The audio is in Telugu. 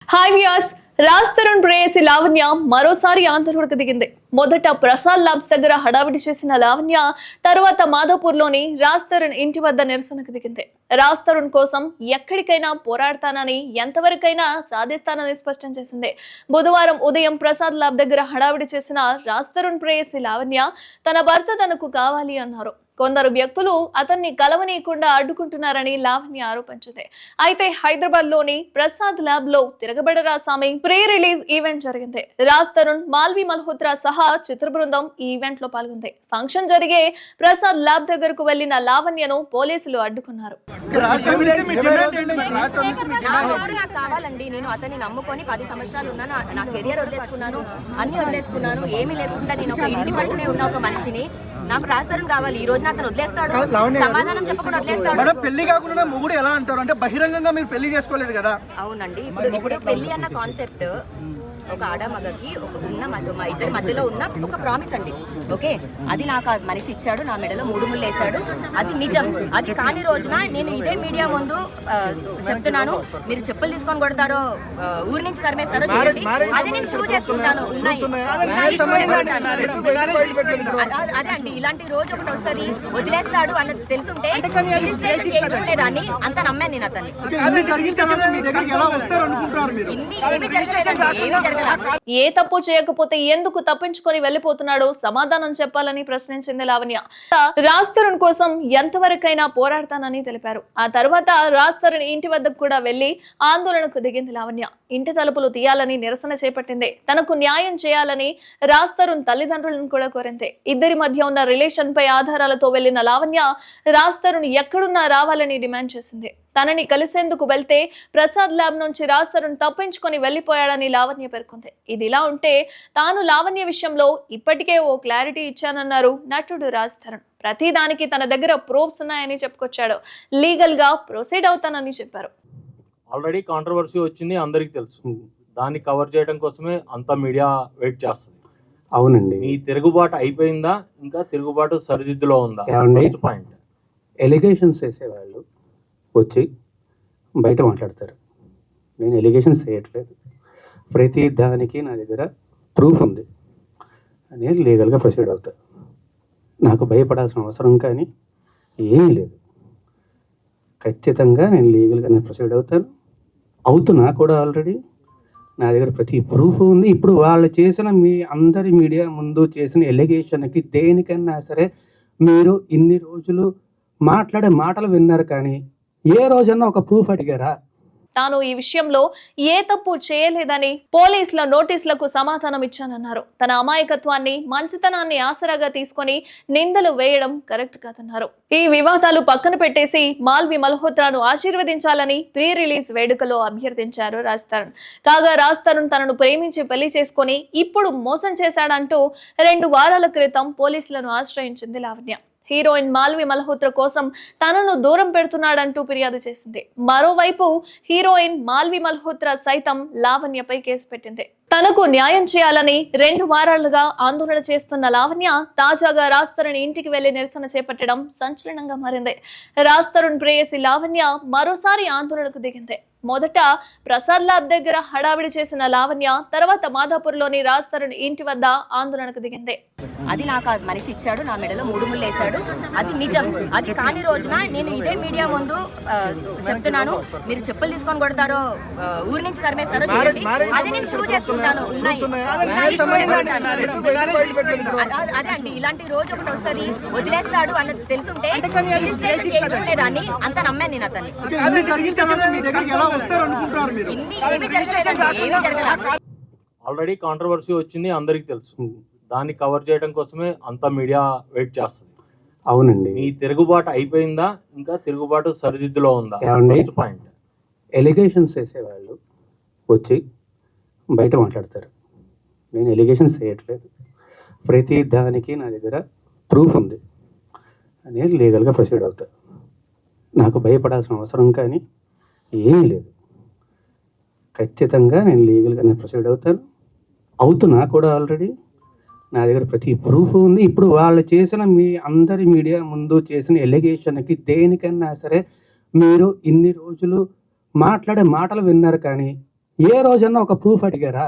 హాయ్ వ్యూయర్స్, రాజ్ తరుణ్ ప్రేయసి లావణ్య మరోసారి ఆందోళనకు దిగింది. మొదట ప్రసాద్ ల్యాబ్స్ దగ్గర హడావిడి చేసిన లావణ్య తర్వాత మాధవపూర్లోని రాజ్ తరుణ్ ఇంటి వద్ద నిరసనకు దిగింది. రాజ్ తరుణ్ కోసం ఎక్కడికైనా పోరాడతానని, ఎంతవరకైనా సాధిస్తానని స్పష్టం చేసింది. బుధవారం ఉదయం ప్రసాద్ ల్యాబ్ దగ్గర హడావిడి చేసిన రాజ్ తరుణ్ ప్రేయసి లావణ్య తన భర్త తనకు కావాలి అన్నారు. కొందరు వ్యక్తులు అతన్ని కలవనీయకుండా అడ్డుకుంటున్నారని లావణ్య ఆరోపించింది. అయితే హైదరాబాద్ లోని ప్రసాద్ ల్యాబ్ లో తిరగబడరా సామి ప్రీ రిలీజ్ ఈవెంట్ జరిగింది. రాజ్ తరుణ్, మాల్వి మల్హోత్రా సహా చిత్ర బృందం ఈ ఈవెంట్ లో పాల్గొంది. ఫంక్షన్ జరిగే ప్రసాద్ ల్యాబ్ దగ్గరకు వెళ్లిన లావణ్యను పోలీసులు అడ్డుకున్నారు. కావాలండి, నేను అతన్ని నమ్ముకొని 10 సంవత్సరాలు ఉన్నాను, నా కెరియర్ వదిలేసుకున్నాను, అన్ని వదిలేసుకున్నాను, ఏమీ లేకుండా నేను ఒక ఇంటి పట్టునే ఉన్న ఒక మనిషిని. నాకు రాజ్ తరుణ్ కావాలి. ఈ రోజు అతను వదిలేస్తాడు, సమాధానం చెప్పకుండా వదిలేస్తాడు. పెళ్లి కాకుండా మొగుడు ఎలా అంటారు అంటే బహిరంగంగా మీరు పెళ్లి చేసుకోలేదు కదా? అవునండి, ఇప్పుడు పెళ్లి అన్న కాన్సెప్ట్ ఒక ఆడమగకి ఒక ఉన్న ఇద్దరి మధ్యలో ఉన్న ఒక ప్రామిస్ అండి. ఓకే, అది నాకు మనిషి ఇచ్చాడు, నా మెడలో 3 ముళ్ళు వేశాడు, అది నిజం. అది కాని రోజున నేను ఇదే మీడియా ముందు చెప్తున్నాను, మీరు చెప్పులు తీసుకొని కొడతారో, ఊరి నుంచి తరిమేస్తారో చేయండి, అది నేను ప్రూవ్ చేసుకుంటాను. అదే అండి, ఇలాంటి రోజు ఒకటి వస్తుంది, వదిలేస్తాడు అన్నది తెలుసుంటే దాన్ని అంత నమ్మాను నేను అతన్ని. ఏ తప్పు చేయకపోతే ఎందుకు తప్పించుకొని వెళ్లిపోతున్నాడో సమాధానం చెప్పాలని ప్రశ్నించింది లావణ్య. రాజ్ తరుణ్ కోసం ఎంతవరకైనా పోరాడతానని తెలిపారు. ఆ తర్వాత రాజ్ తరుణ్ ఇంటి వద్దకు కూడా వెళ్లి ఆందోళనకు దిగింది లావణ్య. ఇంటి తలుపులు తీయాలని నిరసన చేపట్టింది. తనకు న్యాయం చేయాలని రాజ్ తరుణ్ తల్లిదండ్రులను కూడా కోరింది. ఇద్దరి మధ్య ఉన్న రిలేషన్ పై ఆధారాలతో వెళ్లిన లావణ్య రాజ్ తరుణ్ ఎక్కడున్నా రావాలని డిమాండ్ చేసింది. తనని కలిసేందుకు వెళ్తే ప్రసాద్ ల్యాబ్ నుంచి రాజ్ తరుణ్ తప్పించుకొని వెళ్లిపోయాడని లావణ్య పేర్కొంది. ఇది ఇలా ఉంటే తాను లావణ్య విషయంలో ఇప్పటికే ఓ క్లారిటీ ఇచ్చానన్నారు నటుడు రాజ్ తరుణ్. ప్రతిదానికి తన దగ్గర ప్రూఫ్స్ ఉన్నాయని చెప్పుకొచ్చాడు. లీగల్ గా ప్రొసీడ్ అవుతానని చెప్పారు. ఆల్రెడీ కాంట్రవర్సీ వచ్చింది, అందరికి తెలుసు. దాన్ని కవర్ చేయడం కోసమే అంత మీడియా వెయిట్ చేస్తుంది. అవునండి, ఈ తిరుగుబాటు అయిపోయిందా, ఇంకా తిరుగుబాటు సరిదిద్దులో ఉందా? ఫస్ట్ పాయింట్, ఎలిగేషన్స్ వేసేవాళ్ళు వచ్చి బయట మాట్లాడతారు. నేను ఎలిగేషన్స్ చేయట్లేదు, ప్రతి దానికి నా దగ్గర ప్రూఫ్ ఉంది, నేను లీగల్గా ప్రొసీడ్ అవుతాను. నాకు భయపడాల్సిన అవసరం కానీ ఏమీ లేదు. ఖచ్చితంగా నేను లీగల్గా నేను ప్రొసీడ్ అవుతున్నా కూడా. ఆల్రెడీ నా దగ్గర ప్రతి ప్రూఫ్ ఉంది. ఇప్పుడు వాళ్ళు చేసిన మీ అందరి మీడియా ముందు చేసిన ఎలిగేషన్కి దేనికన్నా సరే మీరు ఇన్ని రోజులు మాట్లాడే మాటలు విన్నారు, కానీ ఏ రోజన్నా ఒక ప్రూఫ్ అడిగారా? తాను ఈ విషయంలో ఏ తప్పు చేయలేదని పోలీసుల నోటీసులకు సమాధానం ఇచ్చానన్నారు. తన అమాయకత్వాన్ని, మంచితనాన్ని ఆసరాగా తీసుకొని నిందలు వేయడం కరెక్ట్ కాదన్నారు. ఈ వివాదాలు పక్కన పెట్టేసి మాల్వి మల్హోత్రాను ఆశీర్వదించాలని ప్రీ రిలీజ్ వేడుకలో అభ్యర్థించారు రాజ్ తరుణ్. కాగా రాజ్ తరుణ్ తనను ప్రేమించి పెళ్లి చేసుకుని ఇప్పుడు మోసం చేశాడంటూ 2 వారాల క్రితం పోలీసులను ఆశ్రయించింది లావణ్య. హీరోయిన్ మాల్వి మల్హోత్రా కోసం తనను దూరం పెడుతున్నాడంటూ ఫిర్యాదు చేసింది. మరోవైపు హీరోయిన్ మాల్వి మల్హోత్రా సైతం లావణ్యపై కేసు పెట్టింది. తనకు న్యాయం చేయాలని 2 వారాలుగా ఆందోళన చేస్తున్న లావణ్య తాజాగా రాజ్ తరుణ్ ఇంటికి వెళ్లి నిరసన చేపట్టడం సంచలనంగా మారింది. రాజ్ తరుణ్ ప్రేయసి లావణ్య మరోసారి ఆందోళనకు దిగింది. మొదట ప్రసాద్ ల్యాబ్ దగ్గర హడావిడి చేసిన లావణ్య తర్వాత మాధాపూర్లోని రాజ్ తరుణ్ ఇంటి వద్ద ఆందోళనకు దిగింది. అది నాకు మనిషి ఇచ్చాడు, నా మెడలో 3 ముళ్ళు వేశాడు, అది నిజం. అది కాని రోజున నేను ఇదే మీడియా ముందు చెప్తున్నాను, మీరు చెప్పులు తీసుకొని కొడతారో, ఊరి నుంచి తరిమేస్తారో చేయండి, అది నేను ప్రూవ్ చేసుకుంటాను. అదే అండి, ఇలాంటి రోజు ఒకటి వస్తుంది, వదిలేస్తాడు అన్నది తెలుసుంటే దాన్ని అంత నమ్మాను నేను అతన్ని. ఆల్రెడీ కాంట్రవర్సీ వచ్చింది, అందరికి తెలుసు. దాన్ని కవర్ చేయడం కోసమే అంత మీడియా వెయిట్ చేస్తుంది. అవునండి, ఈ తిరుగుబాటు అయిపోయిందా, ఇంకా తిరుగుబాటు సరిదిద్దులో ఉందా? ఫస్ట్ పాయింట్, ఎలిగేషన్స్ వేసేవాళ్ళు వచ్చి బయట మాట్లాడతారు. నేను ఎలిగేషన్స్ చేయట్లేదు, ప్రతి దానికి నా దగ్గర ప్రూఫ్ ఉంది, నేను లీగల్గా ప్రొసీడ్ అవుతాను. నాకు భయపడాల్సిన అవసరం కానీ ఏమీ లేదు. ఖచ్చితంగా నేను లీగల్గా నేను ప్రొసీడ్ అవుతున్నా కూడా. ఆల్రెడీ నా దగ్గర ప్రతి ప్రూఫ్ ఉంది. ఇప్పుడు వాళ్ళు చేసిన మీ అందరి మీడియా ముందు చేసిన ఎలిగేషన్కి దేనికన్నా సరే మీరు ఇన్ని రోజులు మాట్లాడే మాటలు విన్నారు, కానీ ఏ రోజన్నా ఒక ప్రూఫ్ అడిగారా?